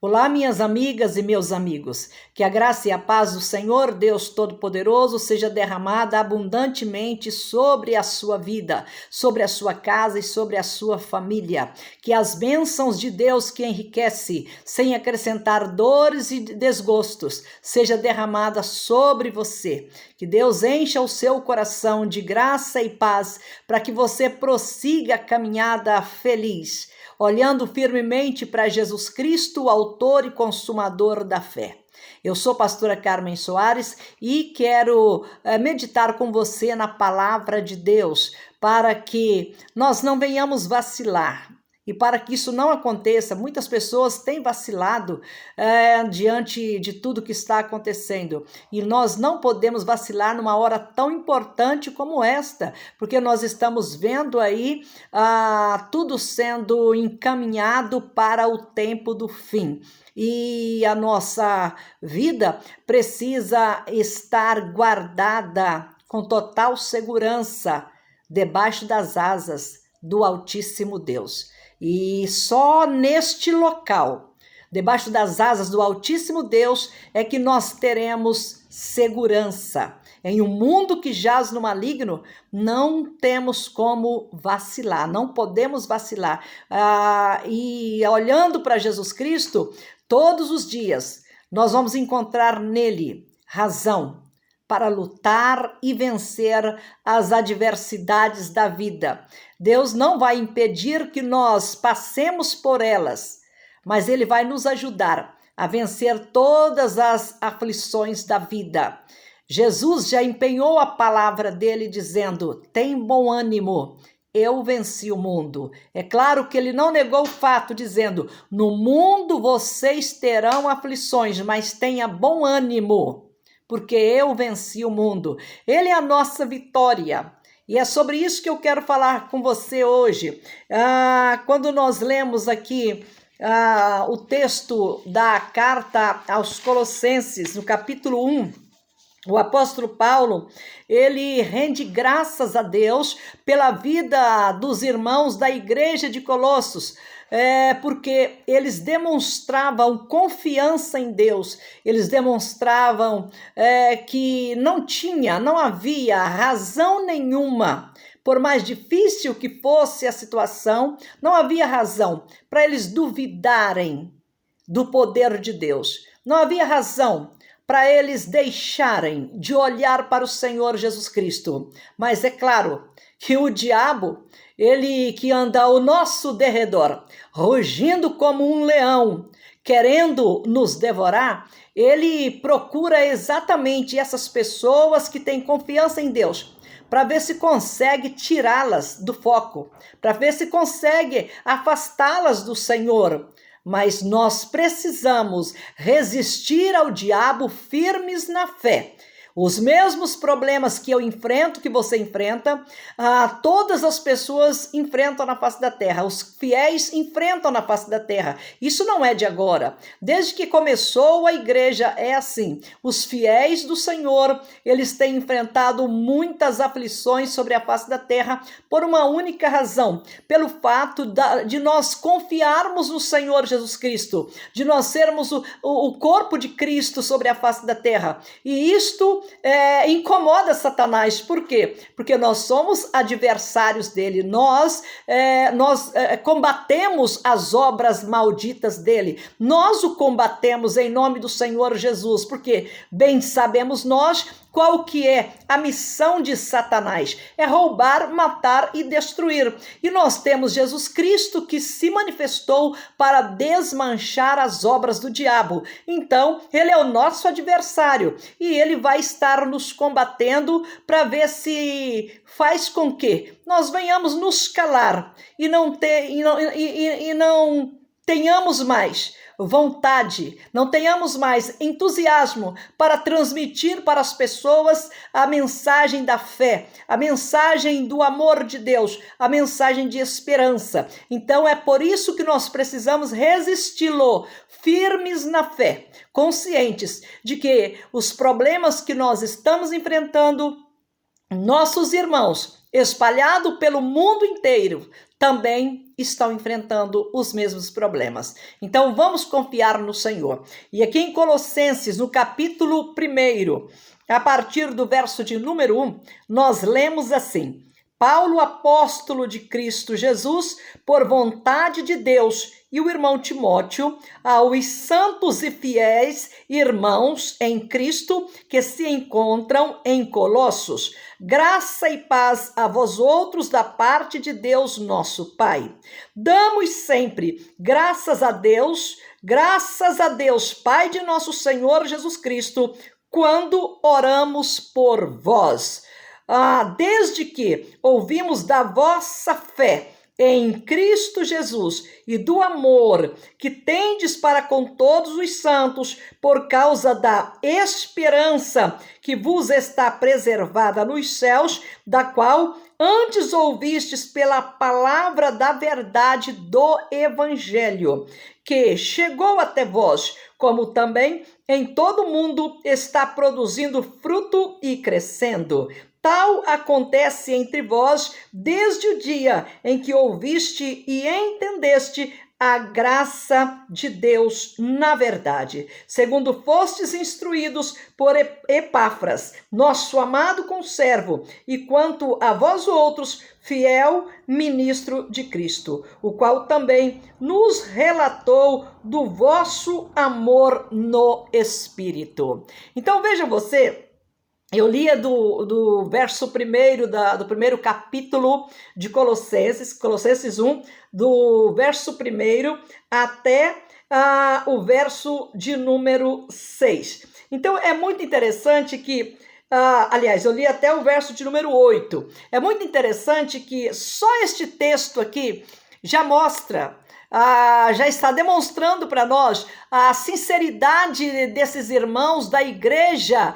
Olá, minhas amigas e meus amigos. Que a graça e a paz do Senhor Deus Todo-Poderoso seja derramada abundantemente sobre a sua vida, sobre a sua casa e sobre a sua família. Que as bênçãos de Deus que enriquece, sem acrescentar dores e desgostos, seja derramada sobre você. Que Deus encha o seu coração de graça e paz para que você prossiga a caminhada feliz, olhando firmemente para Jesus Cristo, o autor e consumador da fé. Eu sou a pastora Carmen Soares e quero meditar com você na palavra de Deus para que nós não venhamos vacilar. E para que isso não aconteça, muitas pessoas têm vacilado diante de tudo que está acontecendo. E nós não podemos vacilar numa hora tão importante como esta, porque nós estamos vendo aí tudo sendo encaminhado para o tempo do fim. E a nossa vida precisa estar guardada com total segurança debaixo das asas do Altíssimo Deus. E só neste local, debaixo das asas do Altíssimo Deus, é que nós teremos segurança. Em um mundo que jaz no maligno, não temos como vacilar, não podemos vacilar. E olhando para Jesus Cristo, todos os dias, nós vamos encontrar nele razão para lutar e vencer as adversidades da vida. Deus não vai impedir que nós passemos por elas, mas Ele vai nos ajudar a vencer todas as aflições da vida. Jesus já empenhou a palavra dele dizendo: tem bom ânimo, eu venci o mundo. É claro que ele não negou o fato, dizendo: no mundo vocês terão aflições, mas tenha bom ânimo, porque eu venci o mundo. Ele é a nossa vitória. E é sobre isso que eu quero falar com você hoje. Quando nós lemos aqui o texto da carta aos Colossenses, no capítulo 1, o apóstolo Paulo, ele rende graças a Deus pela vida dos irmãos da igreja de Colossos, porque eles demonstravam confiança em Deus, eles demonstravam que não havia razão nenhuma, por mais difícil que fosse a situação, não havia razão para eles duvidarem do poder de Deus, não havia razão para eles deixarem de olhar para o Senhor Jesus Cristo. Mas é claro que o diabo, ele que anda ao nosso derredor, rugindo como um leão, querendo nos devorar, ele procura exatamente essas pessoas que têm confiança em Deus, para ver se consegue tirá-las do foco, para ver se consegue afastá-las do Senhor. Mas nós precisamos resistir ao diabo firmes na fé. Os mesmos problemas que eu enfrento, que você enfrenta, todas as pessoas enfrentam na face da terra, os fiéis enfrentam na face da terra. Isso não é de agora. Desde que começou a igreja é assim. Os fiéis do Senhor, eles têm enfrentado muitas aflições sobre a face da terra por uma única razão, pelo fato de nós confiarmos no Senhor Jesus Cristo, de nós sermos o corpo de Cristo sobre a face da terra. E isto incomoda Satanás. Por quê? Porque nós somos adversários dele, nós combatemos as obras malditas dele, nós o combatemos em nome do Senhor Jesus, porque bem sabemos nós qual que é a missão de Satanás: é roubar, matar e destruir. E nós temos Jesus Cristo que se manifestou para desmanchar as obras do diabo. Então, ele é o nosso adversário e ele vai estar nos combatendo para ver se faz com que nós venhamos nos calar e não tenhamos mais vontade, não tenhamos mais entusiasmo para transmitir para as pessoas a mensagem da fé, a mensagem do amor de Deus, a mensagem de esperança. Então é por isso que nós precisamos resisti-lo, firmes na fé, conscientes de que os problemas que nós estamos enfrentando, nossos irmãos espalhados pelo mundo inteiro também estão enfrentando os mesmos problemas. Então vamos confiar no Senhor. E aqui em Colossenses, no capítulo 1, a partir do verso de número 1, nós lemos assim: Paulo, apóstolo de Cristo Jesus, por vontade de Deus, e o irmão Timóteo, aos santos e fiéis irmãos em Cristo que se encontram em Colossos, graça e paz a vós outros da parte de Deus nosso Pai. Damos sempre graças a Deus, Pai de nosso Senhor Jesus Cristo, quando oramos por vós. Desde que ouvimos da vossa fé em Cristo Jesus e do amor que tendes para com todos os santos, por causa da esperança que vos está preservada nos céus, da qual antes ouvistes pela palavra da verdade do Evangelho, que chegou até vós, como também em todo o mundo está produzindo fruto e crescendo. Tal acontece entre vós desde o dia em que ouviste e entendeste a graça de Deus na verdade, segundo fostes instruídos por Epáfras, nosso amado conservo, e quanto a vós outros, fiel ministro de Cristo, o qual também nos relatou do vosso amor no Espírito. Então veja você, eu lia do verso 1 do primeiro capítulo de Colossenses 1, do verso 1 até o verso de número 6. Então é muito interessante que, aliás, eu li até o verso de número 8. É muito interessante que só este texto aqui já mostra, já está demonstrando para nós a sinceridade desses irmãos da igreja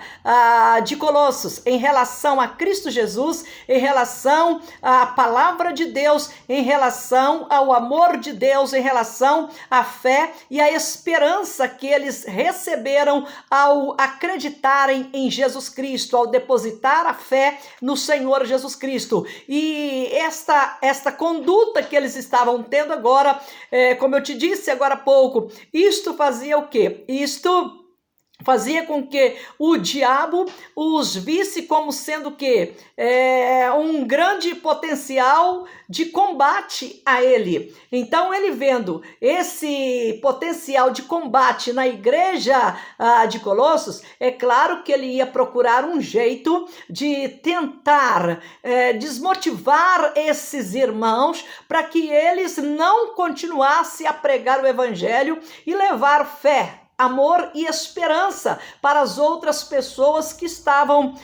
de Colossos em relação a Cristo Jesus, em relação à palavra de Deus, em relação ao amor de Deus, em relação à fé e à esperança que eles receberam ao acreditarem em Jesus Cristo, ao depositar a fé no Senhor Jesus Cristo. E esta conduta que eles estavam tendo agora, como eu te disse agora há pouco, isto fazia o quê? Isto fazia com que o diabo os visse como sendo que um grande potencial de combate a ele. Então, ele vendo esse potencial de combate na igreja de Colossos, é claro que ele ia procurar um jeito de tentar desmotivar esses irmãos para que eles não continuassem a pregar o evangelho e levar fé, amor e esperança para as outras pessoas que estavam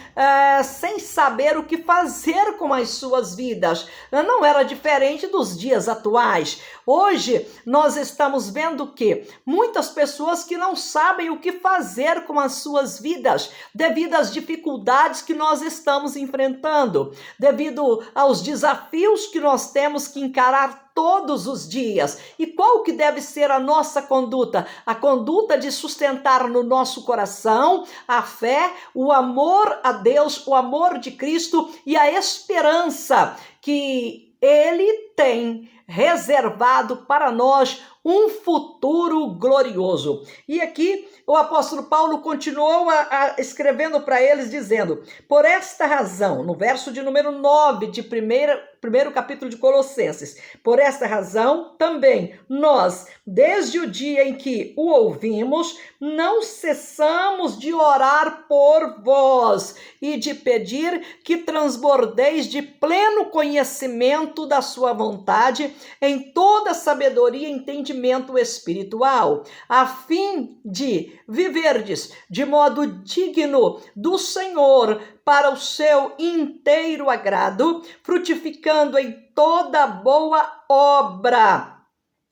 sem saber o que fazer com as suas vidas. Não era diferente dos dias atuais. Hoje nós estamos vendo que muitas pessoas que não sabem o que fazer com as suas vidas devido às dificuldades que nós estamos enfrentando, devido aos desafios que nós temos que encarar todos os dias. E qual que deve ser a nossa conduta? A conduta de sustentar no nosso coração a fé, o amor a Deus, o amor de Cristo e a esperança que Ele tem reservado para nós um futuro glorioso. E aqui o apóstolo Paulo continuou escrevendo para eles, dizendo: por esta razão, no verso de número 9 de primeiro capítulo de Colossenses, por esta razão também nós, desde o dia em que o ouvimos, não cessamos de orar por vós e de pedir que transbordeis de pleno conhecimento da sua vontade em toda sabedoria e entendimento espiritual, a fim de viverdes de modo digno do Senhor, para o seu inteiro agrado, frutificando em toda boa obra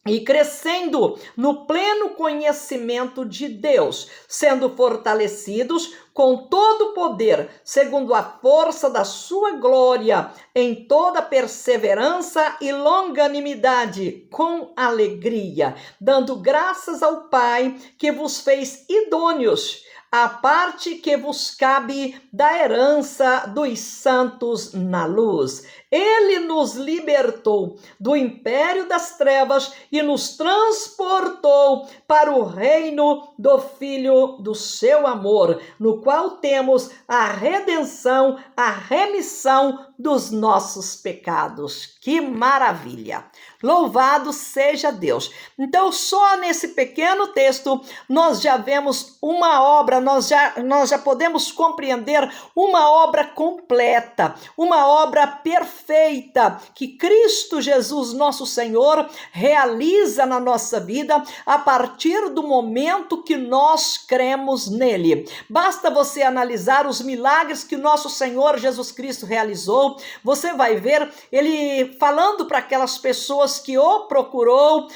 e crescendo no pleno conhecimento de Deus, sendo fortalecidos com todo o poder, segundo a força da sua glória, em toda perseverança e longanimidade, com alegria, dando graças ao Pai que vos fez idôneos a parte que vos cabe da herança dos santos na luz. Ele nos libertou do império das trevas e nos transportou para o reino do Filho do seu amor, no qual temos a redenção, a remissão dos nossos pecados. Que maravilha! Louvado seja Deus. Então, só nesse pequeno texto, nós já vemos uma obra, nós já podemos compreender uma obra completa, uma obra perfeita que Cristo Jesus, nosso Senhor, realiza na nossa vida a partir do momento que nós cremos nele. Basta você analisar os milagres que nosso Senhor Jesus Cristo realizou, você vai ver ele falando para aquelas pessoas que o procurou.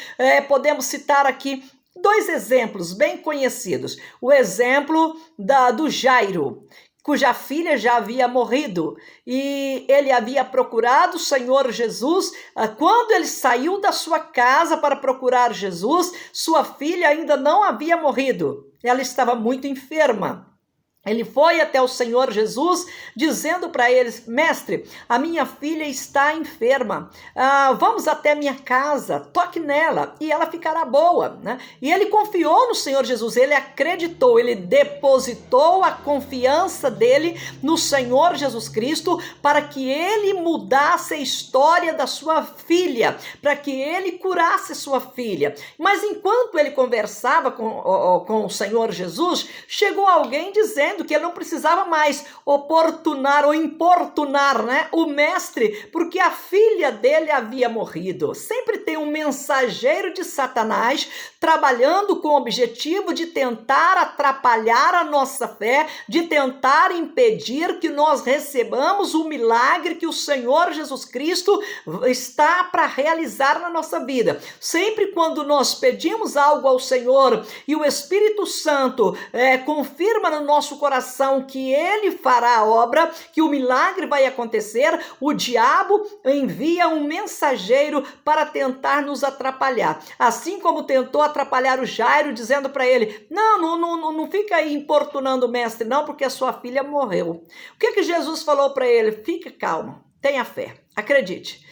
Podemos citar aqui 2 exemplos bem conhecidos. O exemplo do Jairo, cuja filha já havia morrido, e ele havia procurado o Senhor Jesus. Quando ele saiu da sua casa para procurar Jesus, sua filha ainda não havia morrido. Ela estava muito enferma. Ele foi até o Senhor Jesus, dizendo para eles: mestre, a minha filha está enferma, vamos até minha casa, toque nela e ela ficará boa, né? E ele confiou no Senhor Jesus, ele acreditou, ele depositou a confiança dele no Senhor Jesus Cristo para que ele mudasse a história da sua filha, para que ele curasse sua filha. Mas enquanto ele conversava com o Senhor Jesus, chegou alguém dizendo que ele não precisava mais importunar, né, o mestre, porque a filha dele havia morrido. Sempre tem um mensageiro de Satanás trabalhando com o objetivo de tentar atrapalhar a nossa fé, de tentar impedir que nós recebamos o milagre que o Senhor Jesus Cristo está para realizar na nossa vida. Sempre quando nós pedimos algo ao Senhor e o Espírito Santo confirma no nosso coração que ele fará a obra, que o milagre vai acontecer, o diabo envia um mensageiro para tentar nos atrapalhar. Assim como tentou atrapalhar o Jairo, dizendo para ele: não fica aí importunando o mestre não, porque a sua filha morreu. O que Jesus falou para ele? Fica calmo, tenha fé, acredite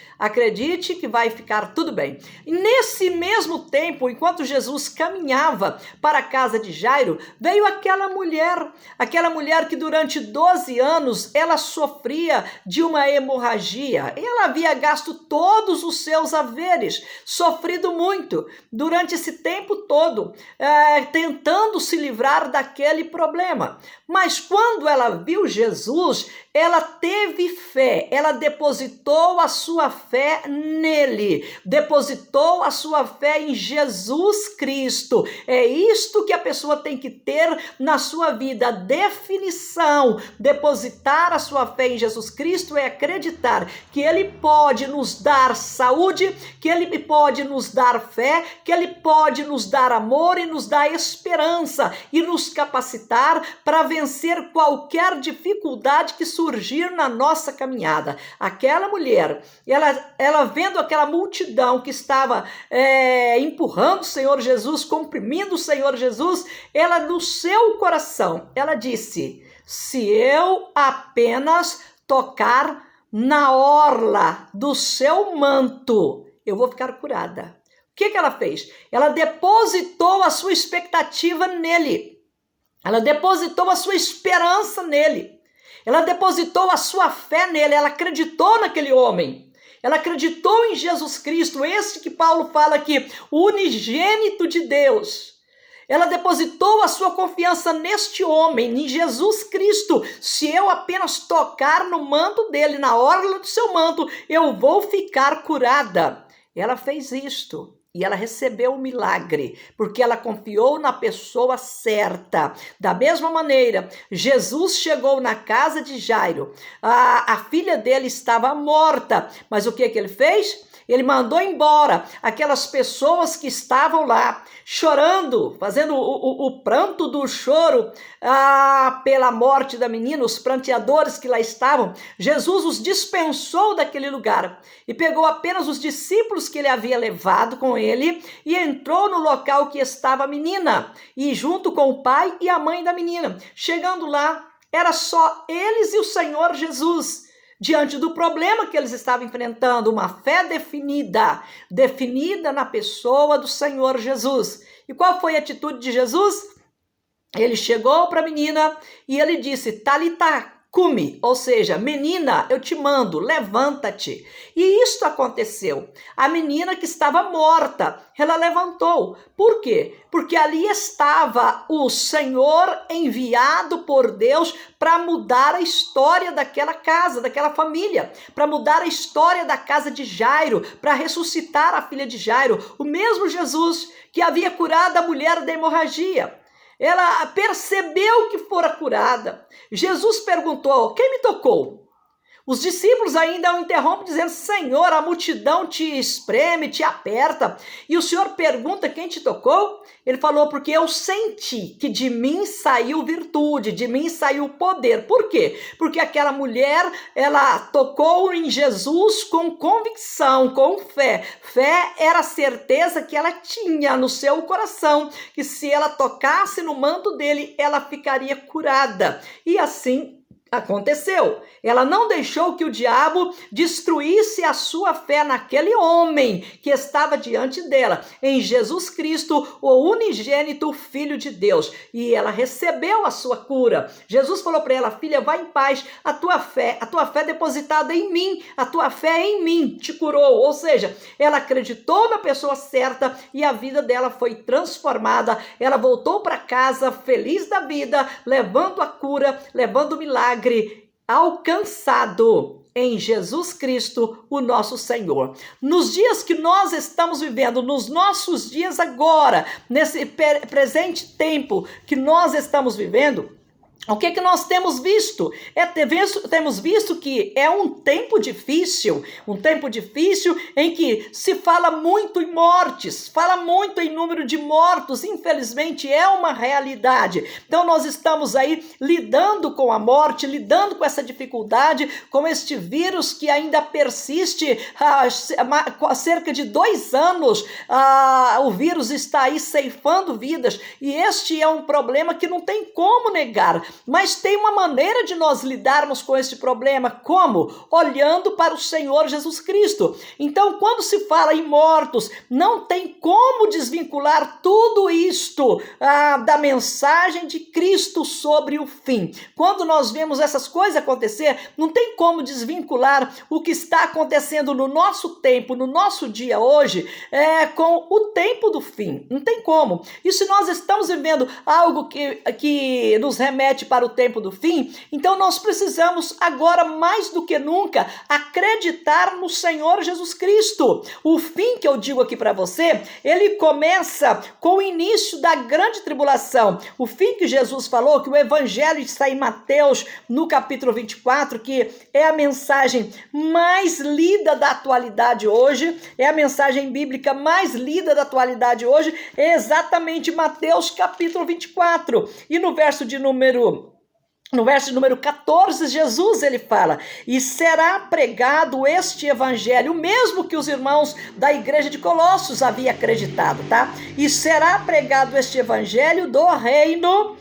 que vai ficar tudo bem. E nesse mesmo tempo, enquanto Jesus caminhava para a casa de Jairo, veio aquela mulher que durante 12 anos ela sofria de uma hemorragia. Ela havia gasto todos os seus haveres, sofrido muito durante esse tempo todo, tentando se livrar daquele problema. Mas quando ela viu Jesus, ela teve fé, ela depositou a sua fé nele, depositou a sua fé em Jesus Cristo. É isto que a pessoa tem que ter na sua vida, a definição. Depositar a sua fé em Jesus Cristo é acreditar que ele pode nos dar saúde, que ele pode nos dar fé, que ele pode nos dar amor e nos dar esperança e nos capacitar para vencer qualquer dificuldade que surgir na nossa caminhada. Aquela mulher, ela vendo aquela multidão que estava empurrando o Senhor Jesus, comprimindo o Senhor Jesus, ela no seu coração, ela disse: se eu apenas tocar na orla do seu manto, eu vou ficar curada. O que ela fez? Ela depositou a sua expectativa nele. Ela depositou a sua esperança nele. Ela depositou a sua fé nele. Ela acreditou naquele homem. Ela acreditou em Jesus Cristo, esse que Paulo fala aqui, o unigênito de Deus. Ela depositou a sua confiança neste homem, em Jesus Cristo. Se eu apenas tocar no manto dele, na orla do seu manto, eu vou ficar curada. Ela fez isto. E ela recebeu o milagre, porque ela confiou na pessoa certa. Da mesma maneira, Jesus chegou na casa de Jairo. A filha dele estava morta, mas o que ele fez? Ele mandou embora aquelas pessoas que estavam lá chorando, fazendo o pranto do choro pela morte da menina, os pranteadores que lá estavam. Jesus os dispensou daquele lugar e pegou apenas os discípulos que ele havia levado com ele e entrou no local que estava a menina, e junto com o pai e a mãe da menina. Chegando lá, era só eles e o Senhor Jesus. diante do problema que eles estavam enfrentando, uma fé definida na pessoa do Senhor Jesus. E qual foi a atitude de Jesus? Ele chegou para a menina e ele disse, Talitá cumi, ou seja, menina, eu te mando, levanta-te. E isto aconteceu. A menina que estava morta, ela levantou. Por quê? Porque ali estava o Senhor enviado por Deus para mudar a história daquela casa, daquela família, para mudar a história da casa de Jairo, para ressuscitar a filha de Jairo, o mesmo Jesus que havia curado a mulher da hemorragia. Ela percebeu que fora curada. Jesus perguntou, quem me tocou? Os discípulos ainda o interrompem dizendo, Senhor, a multidão te espreme, te aperta. E o Senhor pergunta, quem te tocou? Ele falou, porque eu senti que de mim saiu virtude, de mim saiu poder. Por quê? Porque aquela mulher, ela tocou em Jesus com convicção, com fé. Fé era a certeza que ela tinha no seu coração, que se ela tocasse no manto dele, ela ficaria curada. E assim aconteceu. Ela não deixou que o diabo destruísse a sua fé naquele homem que estava diante dela, em Jesus Cristo, o unigênito Filho de Deus. E ela recebeu a sua cura. Jesus falou para ela, filha, vai em paz, a tua fé depositada em mim, a tua fé em mim te curou. Ou seja, ela acreditou na pessoa certa e a vida dela foi transformada. Ela voltou para casa feliz da vida, levando a cura, levando o milagre, alcançado em Jesus Cristo, o nosso Senhor. Nos dias que nós estamos vivendo, nos nossos dias agora, nesse presente tempo que nós estamos vivendo, o que nós temos visto? Temos visto que é um tempo difícil em que se fala muito em mortes, fala muito em número de mortos, infelizmente é uma realidade. Então nós estamos aí lidando com a morte, lidando com essa dificuldade, com este vírus que ainda persiste há cerca de 2 anos, o vírus está aí ceifando vidas e este é um problema que não tem como negar. Mas tem uma maneira de nós lidarmos com esse problema, como? Olhando para o Senhor Jesus Cristo. Então, quando se fala em mortos, não tem como desvincular tudo isto da mensagem de Cristo sobre o fim. Quando nós vemos essas coisas acontecer, não tem como desvincular o que está acontecendo no nosso tempo, no nosso dia hoje, com o tempo do fim. Não tem como. E se nós estamos vivendo algo que nos remete para o tempo do fim, então nós precisamos agora mais do que nunca acreditar no Senhor Jesus Cristo. O fim que eu digo aqui para você, ele começa com o início da grande tribulação. O fim que Jesus falou, que o evangelho está em Mateus, no capítulo 24, que é a mensagem mais lida da atualidade hoje, é a mensagem bíblica mais lida da atualidade hoje, é exatamente Mateus capítulo 24. E no verso de número 14, Jesus ele fala, e será pregado este evangelho, mesmo que os irmãos da igreja de Colossos haviam acreditado, tá? E será pregado este evangelho do reino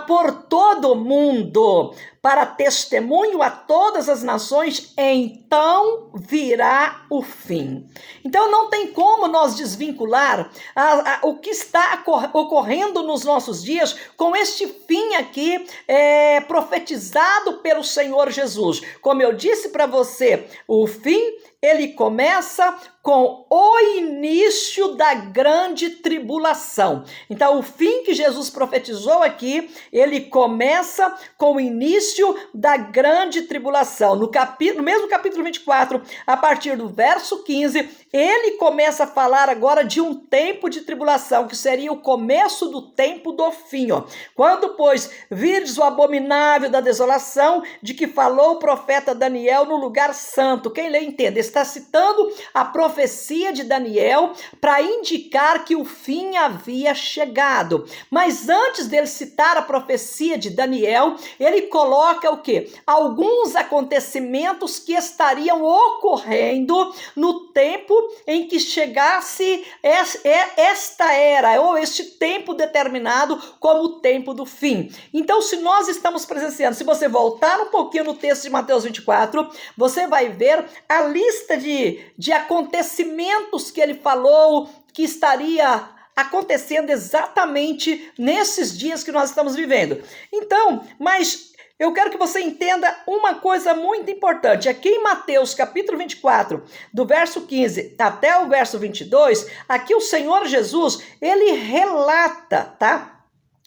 por todo o mundo, para testemunho a todas as nações, então virá o fim. Então não tem como nós desvincular o que está ocorrendo nos nossos dias com este fim aqui profetizado pelo Senhor Jesus. Como eu disse para você, o fim ele começa com o início da grande tribulação. Então, o fim que Jesus profetizou aqui, ele começa com o início da grande tribulação. No mesmo capítulo 24, a partir do verso 15, ele começa a falar agora de um tempo de tribulação, que seria o começo do tempo do fim. Quando, pois, virdes o abominável da desolação, de que falou o profeta Daniel no lugar santo. Quem lê entende, está citando a profecia de Daniel para indicar que o fim havia chegado. Mas antes dele citar a profecia de Daniel, ele coloca coloca o quê? Alguns acontecimentos que estariam ocorrendo no tempo em que chegasse esta era, ou este tempo determinado como o tempo do fim. Então, se nós estamos presenciando, se você voltar um pouquinho no texto de Mateus 24, você vai ver a lista de acontecimentos que ele falou que estaria acontecendo exatamente nesses dias que nós estamos vivendo. Então, mas eu quero que você entenda uma coisa muito importante. Aqui em Mateus capítulo 24, do verso 15 até o verso 22, aqui o Senhor Jesus, ele relata, tá?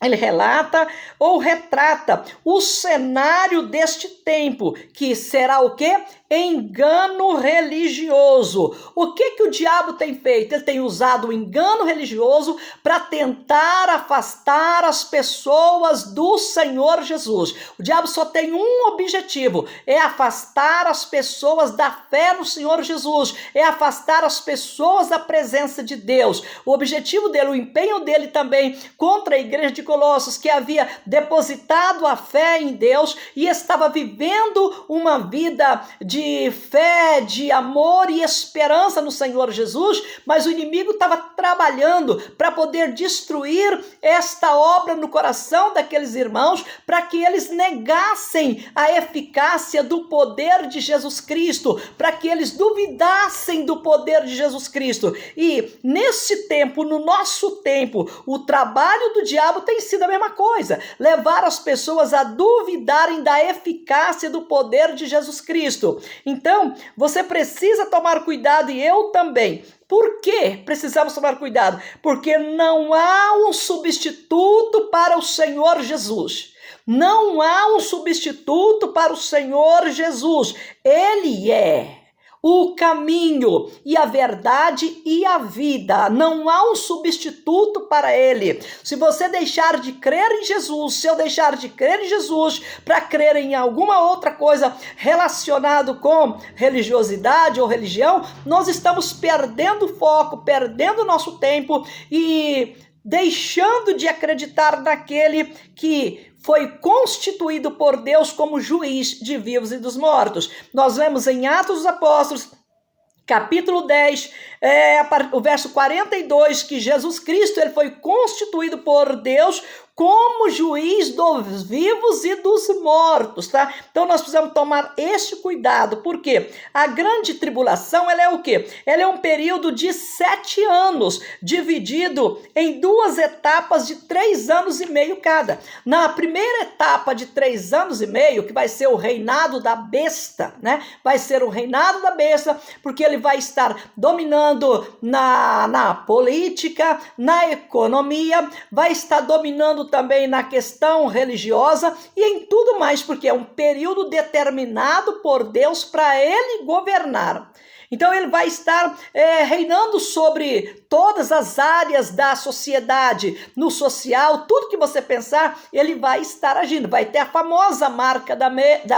Ele relata ou retrata o cenário deste tempo, que será o quê? Engano religioso. O que o diabo tem feito? Ele tem usado o engano religioso para tentar afastar as pessoas do Senhor Jesus. O diabo só tem um objetivo, é afastar as pessoas da fé no Senhor Jesus, é afastar as pessoas da presença de Deus. O objetivo dele, o empenho dele também contra a igreja de Colossos, que havia depositado a fé em Deus e estava vivendo uma vida de fé, de amor e esperança no Senhor Jesus, mas o inimigo estava trabalhando para poder destruir esta obra no coração daqueles irmãos, para que eles negassem a eficácia do poder de Jesus Cristo, para que eles duvidassem do poder de Jesus Cristo. E nesse tempo, no nosso tempo, o trabalho do diabo tem sido a mesma coisa, levar as pessoas a duvidarem da eficácia do poder de Jesus Cristo. Então, você precisa tomar cuidado, e eu também. Por que precisamos tomar cuidado? Porque não há um substituto para o Senhor Jesus. Não há um substituto para o Senhor Jesus. Ele é o caminho e a verdade e a vida. Não há um substituto para ele. Se você deixar de crer em Jesus, se eu deixar de crer em Jesus para crer em alguma outra coisa relacionada com religiosidade ou religião, nós estamos perdendo foco, perdendo nosso tempo e deixando de acreditar naquele que foi constituído por Deus como juiz de vivos e dos mortos. Nós vemos em Atos dos Apóstolos, capítulo 10, o verso 42, que Jesus Cristo ele foi constituído por Deus como juiz dos vivos e dos mortos, tá? Então nós precisamos tomar este cuidado, porque a grande tribulação, ela é o quê? Ela é um período de 7 anos, dividido em 2 etapas de 3 anos e meio cada. Na primeira etapa de 3 anos e meio, que vai ser o reinado da besta, né? Vai ser o reinado da besta, porque ele vai estar dominando na política, na economia, vai estar dominando também na questão religiosa e em tudo mais, porque é um período determinado por Deus para ele governar. Então ele vai estar reinando sobre todas as áreas da sociedade, no social, tudo que você pensar, ele vai estar agindo. Vai ter a famosa marca da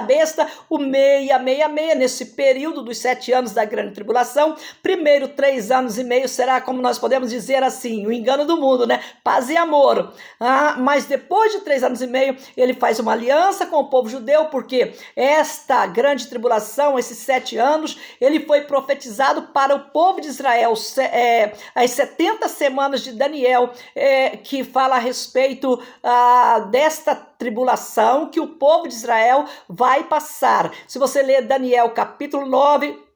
besta, o 666, nesse período dos 7 anos da grande tribulação. Primeiro 3 anos e meio será, como nós podemos dizer assim, o engano do mundo, né? Paz e amor. Mas depois de 3 anos e meio, ele faz uma aliança com o povo judeu, porque esta grande tribulação, esses 7 anos, ele foi profetizado para o povo de Israel, as 70 semanas de Daniel, que fala a respeito desta tribulação que o povo de Israel vai passar. Se você ler Daniel capítulo 9,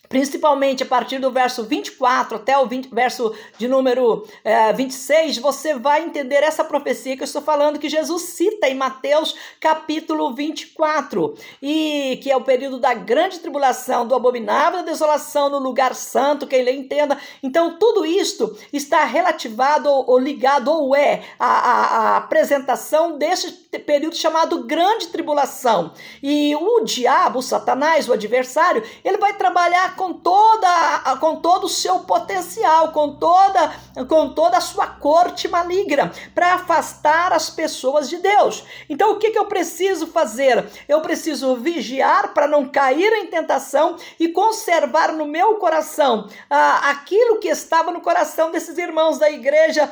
principalmente a partir do verso 24 até o verso de número 26, você vai entender essa profecia que eu estou falando, que Jesus cita em Mateus capítulo 24, e que é o período da grande tribulação, do abominável da desolação no lugar santo, quem lê entenda. Então tudo isto está relativado ou ligado, ou a apresentação desse período chamado grande tribulação. E o diabo, o Satanás, o adversário, ele vai trabalhar com todo o seu potencial, com toda a sua corte maligna, para afastar as pessoas de Deus. Então o que eu preciso fazer? Eu preciso vigiar para não cair em tentação e conservar no meu coração aquilo que estava no coração desses irmãos da igreja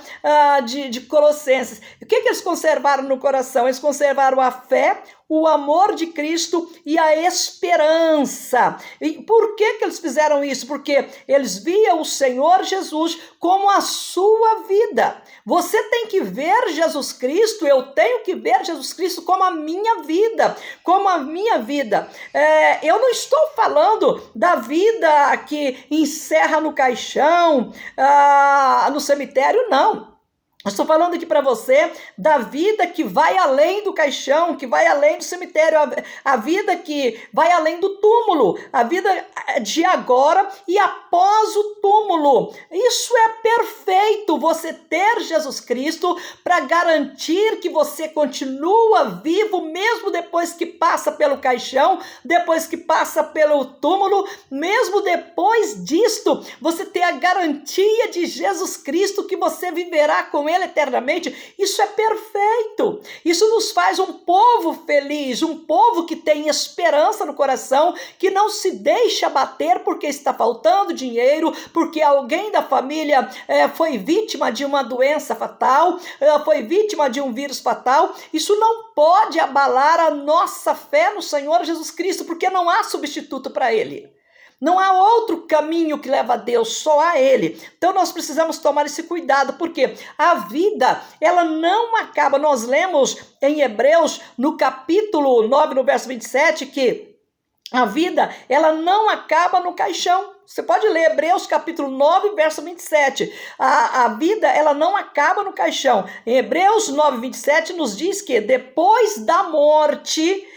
de Colossenses. O que eles conservaram no coração? Eles conservaram a fé, o amor de Cristo e a esperança. E por que eles fizeram isso? Porque eles viam o Senhor Jesus como a sua vida. Você tem que ver Jesus Cristo, eu tenho que ver Jesus Cristo como a minha vida, como a minha vida. Eu não estou falando da vida que encerra no caixão, no cemitério, não. Eu estou falando aqui para você da vida que vai além do caixão, que vai além do cemitério, a vida que vai além do túmulo, a vida de agora e após o túmulo. Isso é perfeito, você ter Jesus Cristo para garantir que você continua vivo mesmo depois que passa pelo caixão, depois que passa pelo túmulo, mesmo depois disto, você tem a garantia de Jesus Cristo que você viverá com Ele eternamente. Isso é perfeito. Isso nos faz um povo feliz, um povo que tem esperança no coração, que não se deixa abater porque está faltando dinheiro, porque alguém da família foi vítima de uma doença fatal, foi vítima de um vírus fatal. Isso não pode abalar a nossa fé no Senhor Jesus Cristo, porque não há substituto para Ele. Não há outro caminho que leva a Deus, só a Ele. Então nós precisamos tomar esse cuidado, porque a vida, ela não acaba. Nós lemos em Hebreus, no capítulo 9, no verso 27, que a vida, ela não acaba no caixão. Você pode ler Hebreus capítulo 9, verso 27. A vida, ela não acaba no caixão. Em Hebreus 9, 27 nos diz que depois da morte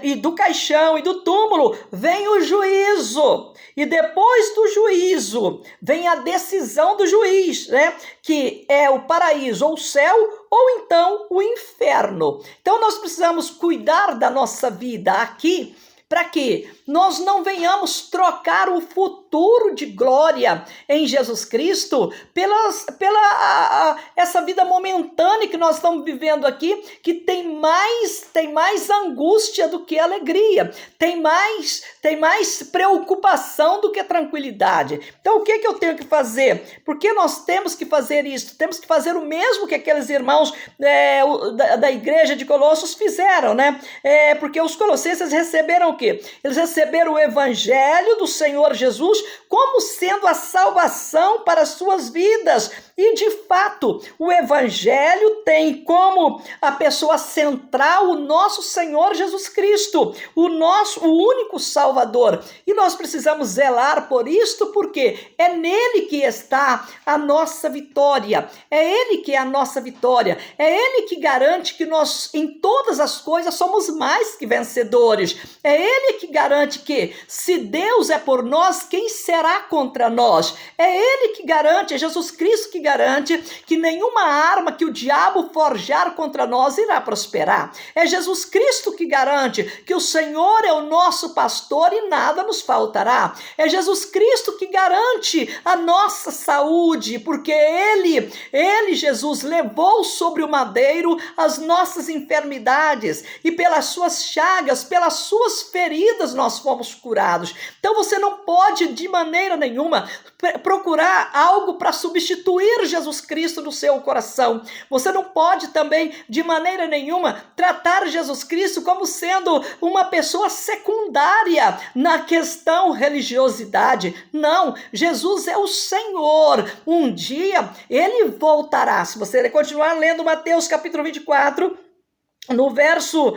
e do caixão e do túmulo vem o juízo, e depois do juízo vem a decisão do juiz, né? Que é o paraíso ou o céu, ou então o inferno. Então nós precisamos cuidar da nossa vida aqui, para que nós não venhamos trocar o futuro de glória em Jesus Cristo pela essa vida momentânea que nós estamos vivendo aqui, que tem mais angústia do que alegria, tem mais preocupação do que tranquilidade. Então o que eu tenho que fazer? Porque nós temos que fazer isso, temos que fazer o mesmo que aqueles irmãos da igreja de Colossos fizeram, né? Porque os colossenses receberam o quê? Eles receberam o evangelho do Senhor Jesus como sendo a salvação para as suas vidas. E de fato, o evangelho tem como a pessoa central o nosso Senhor Jesus Cristo, o único Salvador. E nós precisamos zelar por isto, porque é nele que está a nossa vitória. É ele que é a nossa vitória. É ele que garante que nós, em todas as coisas, somos mais que vencedores. É ele que garante que, se Deus é por nós, quem será contra nós? É ele que garante, é Jesus Cristo que garante que nenhuma arma que o diabo forjar contra nós irá prosperar. É Jesus Cristo que garante que o Senhor é o nosso pastor e nada nos faltará. É Jesus Cristo que garante a nossa saúde, porque Ele, Jesus, levou sobre o madeiro as nossas enfermidades e pelas suas chagas, pelas suas feridas nós fomos curados. Então você não pode de maneira nenhuma procurar algo para substituir Jesus Cristo no seu coração. Você não pode também de maneira nenhuma tratar Jesus Cristo como sendo uma pessoa secundária na questão religiosidade. Não, Jesus é o Senhor. Um dia ele voltará. Se você continuar lendo Mateus capítulo 24, no verso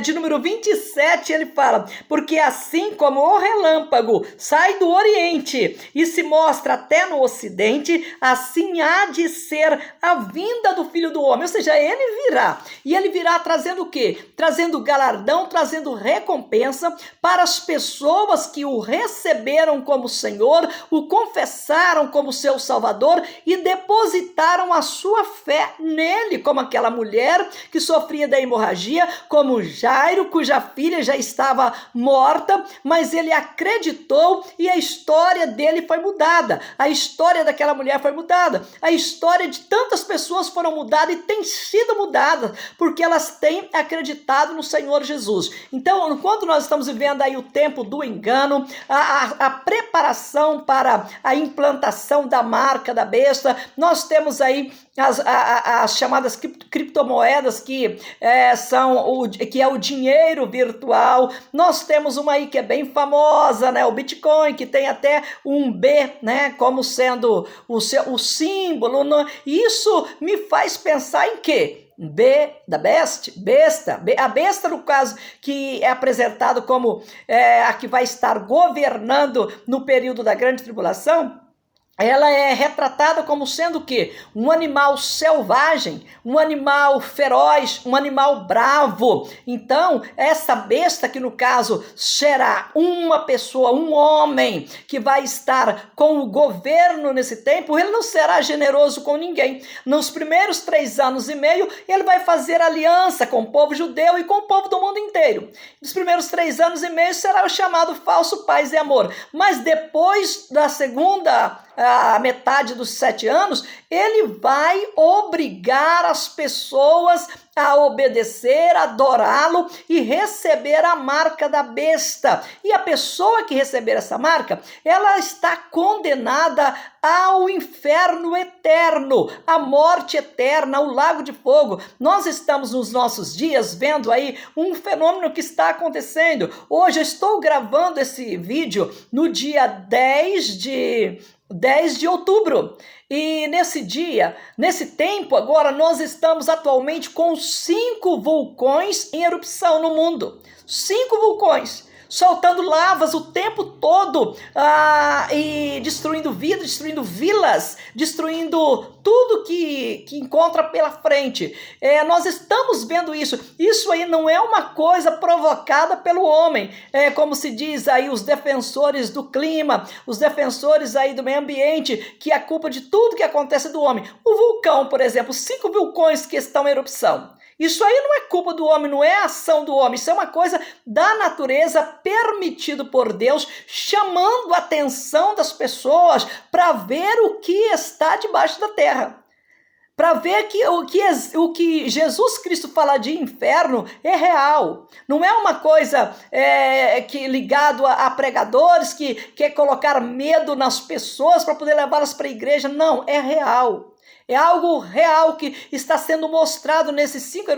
de número 27, ele fala: porque assim como o relâmpago sai do oriente e se mostra até no ocidente, assim há de ser a vinda do Filho do Homem. Ou seja, ele virá. E ele virá trazendo o quê? Trazendo galardão, trazendo recompensa para as pessoas que o receberam como Senhor, o confessaram como seu Salvador e depositaram a sua fé nele, como aquela mulher que sofria da hemorragia, como Jairo, cuja filha já estava morta, mas ele acreditou e a história dele foi mudada. A história daquela mulher foi mudada. A história de tantas pessoas foram mudadas e tem sido mudada porque elas têm acreditado no Senhor Jesus. Então, enquanto nós estamos vivendo aí o tempo do engano, a preparação para a implantação da marca da besta, nós temos aí as chamadas criptomoedas que que é o dinheiro virtual. Nós temos uma aí que é bem famosa, né? O Bitcoin, que tem até um B, né? Como sendo o símbolo. Né? Isso me faz pensar em quê? B da besta, a besta no caso que é apresentado como a que vai estar governando no período da grande tribulação. Ela é retratada como sendo o quê? Um animal selvagem, um animal feroz, um animal bravo. Então, essa besta que no caso será uma pessoa, um homem que vai estar com o governo nesse tempo, ele não será generoso com ninguém. Nos primeiros 3 anos e meio, ele vai fazer aliança com o povo judeu e com o povo do mundo inteiro. Nos primeiros 3 anos e meio será o chamado falso paz e amor. Mas depois da segunda a metade dos 7 anos, ele vai obrigar as pessoas a obedecer, adorá-lo e receber a marca da besta. E a pessoa que receber essa marca, ela está condenada ao inferno eterno, à morte eterna, ao lago de fogo. Nós estamos nos nossos dias vendo aí um fenômeno que está acontecendo. Hoje eu estou gravando esse vídeo no dia 10 de outubro. E nesse dia, nesse tempo agora, nós estamos atualmente com 5 vulcões em erupção no mundo. 5 vulcões, soltando lavas o tempo todo e destruindo vidas, destruindo vilas, destruindo tudo que encontra pela frente. Nós estamos vendo isso. Isso aí não é uma coisa provocada pelo homem. Como se diz aí os defensores do clima, os defensores aí do meio ambiente, que a culpa de tudo que acontece é do homem. O vulcão, por exemplo, 5 vulcões que estão em erupção. Isso aí não é culpa do homem, não é ação do homem, isso é uma coisa da natureza, permitido por Deus, chamando a atenção das pessoas para ver o que está debaixo da terra. Para ver que o que Jesus Cristo fala de inferno é real. Não é uma coisa que ligado a pregadores que quer colocar medo nas pessoas para poder levá-las para a igreja. Não, é real. É algo real que está sendo mostrado nesses 5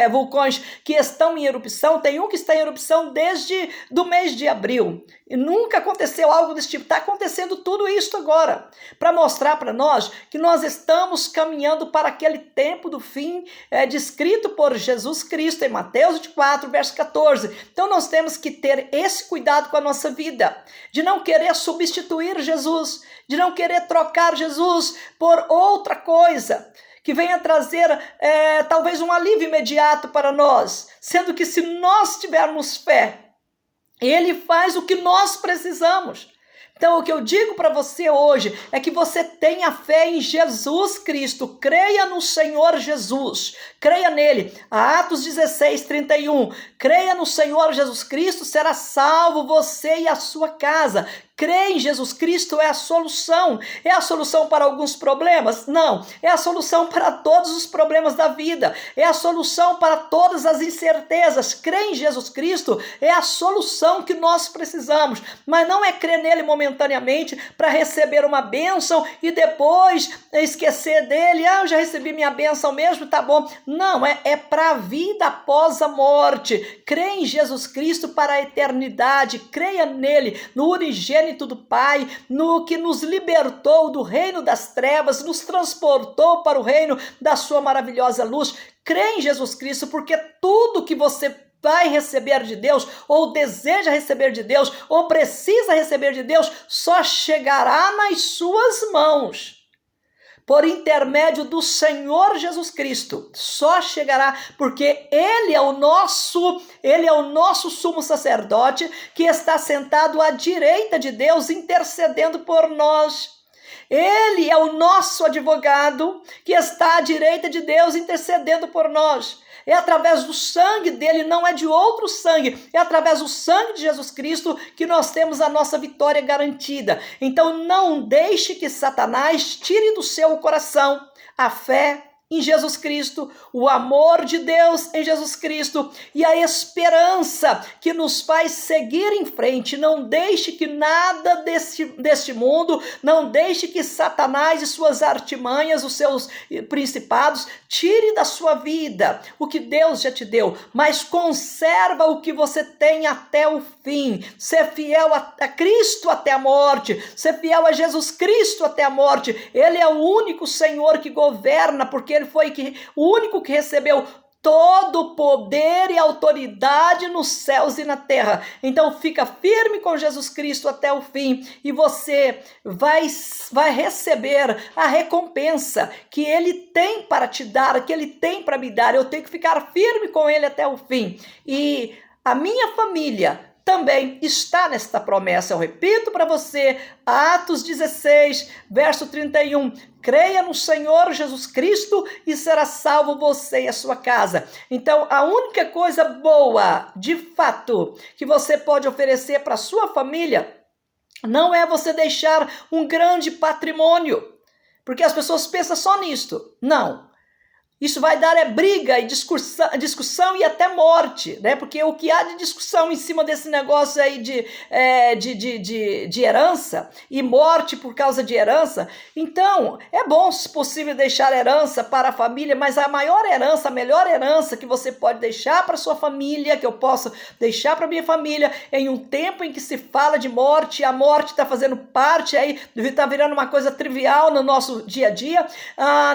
vulcões que estão em erupção. Tem um que está em erupção desde do mês de abril. E nunca aconteceu algo desse tipo. Está acontecendo tudo isso agora. Para mostrar para nós que nós estamos caminhando para aquele tempo do fim descrito por Jesus Cristo em Mateus 24, verso 14. Então nós temos que ter esse cuidado com a nossa vida. De não querer substituir Jesus. De não querer trocar Jesus por outra coisa que venha trazer talvez um alívio imediato para nós, sendo que se nós tivermos fé, Ele faz o que nós precisamos. Então, o que eu digo para você hoje é que você tenha fé em Jesus Cristo, creia no Senhor Jesus, creia nele. Atos 16, 31, creia no Senhor Jesus Cristo, será salvo você e a sua casa. Crer em Jesus Cristo é a solução. É a solução para alguns problemas? Não. É a solução para todos os problemas da vida. É a solução para todas as incertezas. Crer em Jesus Cristo é a solução que nós precisamos. Mas não é crer nele momentaneamente para receber uma bênção e depois esquecer dele. Eu já recebi minha bênção mesmo, tá bom. Não, é para a vida após a morte. Crer em Jesus Cristo para a eternidade. Creia nele, no unigênito do Pai, no que nos libertou do reino das trevas, nos transportou para o reino da sua maravilhosa luz. Crê em Jesus Cristo, porque tudo que você vai receber de Deus, ou deseja receber de Deus, ou precisa receber de Deus, só chegará nas suas mãos. Por intermédio do Senhor Jesus Cristo, só chegará, porque Ele é o nosso sumo sacerdote, que está sentado à direita de Deus, intercedendo por nós. Ele é o nosso advogado, que está à direita de Deus, intercedendo por nós. É através do sangue dele, não é de outro sangue. É através do sangue de Jesus Cristo que nós temos a nossa vitória garantida. Então não deixe que Satanás tire do seu coração a fé em Jesus Cristo, o amor de Deus em Jesus Cristo e a esperança que nos faz seguir em frente. Não deixe que nada deste mundo, não deixe que Satanás e suas artimanhas, os seus principados, tire da sua vida o que Deus já te deu, mas conserva o que você tem até o fim. Ser fiel a Cristo até a morte, ser fiel a Jesus Cristo até a morte. Ele é o único Senhor que governa, porque ele foi o único que recebeu todo o poder e autoridade nos céus e na terra. Então fica firme com Jesus Cristo até o fim e você vai receber a recompensa que ele tem para te dar, que ele tem para me dar. Eu tenho que ficar firme com ele até o fim. E a minha família também está nesta promessa. Eu repito para você, Atos 16, verso 31. Creia no Senhor Jesus Cristo e será salvo você e a sua casa. Então, a única coisa boa, de fato, que você pode oferecer para a sua família não é você deixar um grande patrimônio, porque as pessoas pensam só nisto. Não. Isso vai dar briga e discussão e até morte, né? Porque o que há de discussão em cima desse negócio aí de herança e morte por causa de herança. Então, é bom, se possível, deixar herança para a família, mas a maior herança, a melhor herança que você pode deixar para sua família, que eu posso deixar para minha família, em um tempo em que se fala de morte, a morte está fazendo parte aí, está virando uma coisa trivial no nosso dia a dia,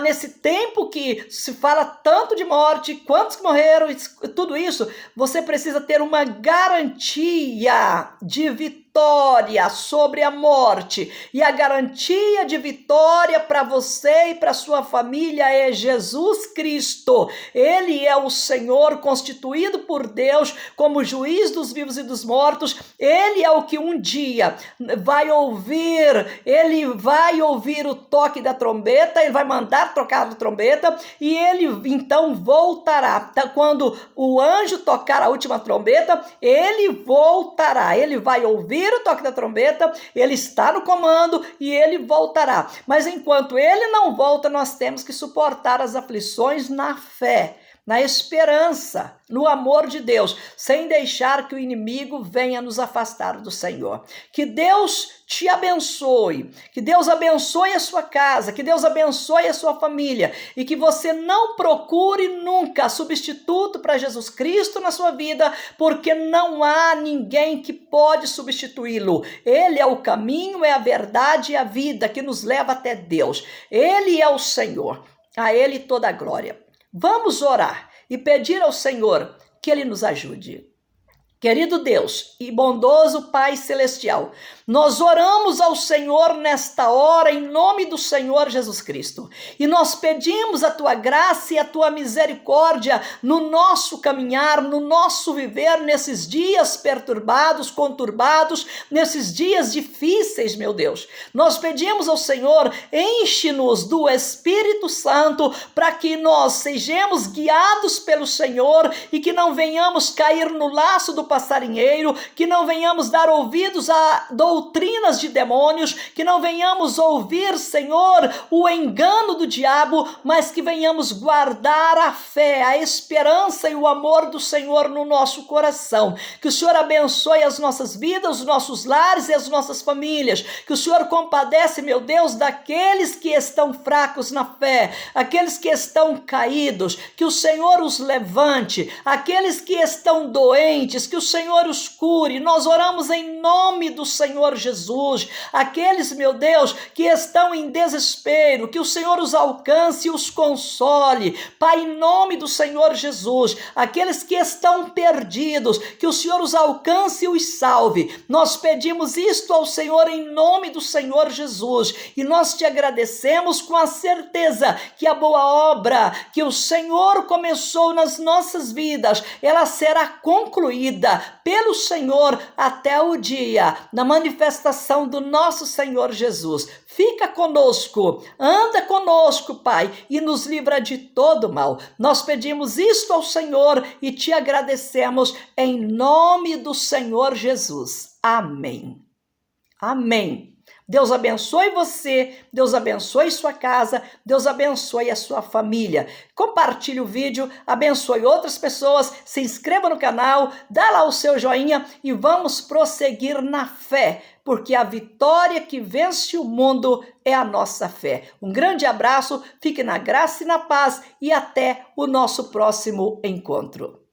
nesse tempo que se fala tanto de morte, quantos que morreram, tudo isso, você precisa ter uma garantia de vitória sobre a morte. E a garantia de vitória para você e para sua família é Jesus Cristo. Ele é o Senhor constituído por Deus como juiz dos vivos e dos mortos. Ele é o que um dia vai ouvir, ele vai ouvir o toque da trombeta, ele vai mandar tocar a trombeta e ele então voltará. Quando o anjo tocar a última trombeta, ele voltará, ele vai ouvir o toque da trombeta, ele está no comando e ele voltará. Mas enquanto ele não volta, nós temos que suportar as aflições na fé, na esperança, no amor de Deus, sem deixar que o inimigo venha nos afastar do Senhor. Que Deus te abençoe, que Deus abençoe a sua casa, que Deus abençoe a sua família e que você não procure nunca substituto para Jesus Cristo na sua vida, porque não há ninguém que pode substituí-lo. Ele é o caminho, é a verdade e a vida que nos leva até Deus. Ele é o Senhor, a Ele toda a glória. Vamos orar e pedir ao Senhor que Ele nos ajude. Querido Deus e bondoso Pai Celestial, nós oramos ao Senhor nesta hora em nome do Senhor Jesus Cristo. E nós pedimos a Tua graça e a Tua misericórdia no nosso caminhar, no nosso viver, nesses dias perturbados, conturbados, nesses dias difíceis, meu Deus. Nós pedimos ao Senhor, enche-nos do Espírito Santo para que nós sejamos guiados pelo Senhor e que não venhamos cair no laço do passarinheiro, que não venhamos dar ouvidos a doutrinas de demônios, que não venhamos ouvir, Senhor, o engano do diabo, mas que venhamos guardar a fé, a esperança e o amor do Senhor no nosso coração. Que o Senhor abençoe as nossas vidas, os nossos lares e as nossas famílias. Que o Senhor compadece, meu Deus, daqueles que estão fracos na fé, aqueles que estão caídos, que o Senhor os levante, aqueles que estão doentes, que o Senhor os cure. Nós oramos em nome do Senhor Jesus. Aqueles, meu Deus, que estão em desespero, que o Senhor os alcance e os console. Pai, em nome do Senhor Jesus. Aqueles que estão perdidos, que o Senhor os alcance e os salve. Nós pedimos isto ao Senhor em nome do Senhor Jesus. E nós te agradecemos com a certeza que a boa obra que o Senhor começou nas nossas vidas, ela será concluída pelo Senhor até o dia da manifestação do nosso Senhor Jesus. Fica conosco, anda conosco, Pai, e nos livra de todo mal. Nós pedimos isto ao Senhor e te agradecemos em nome do Senhor Jesus. Amém. Amém. Deus abençoe você, Deus abençoe sua casa, Deus abençoe a sua família. Compartilhe o vídeo, abençoe outras pessoas, se inscreva no canal, dá lá o seu joinha e vamos prosseguir na fé, porque a vitória que vence o mundo é a nossa fé. Um grande abraço, fique na graça e na paz e até o nosso próximo encontro.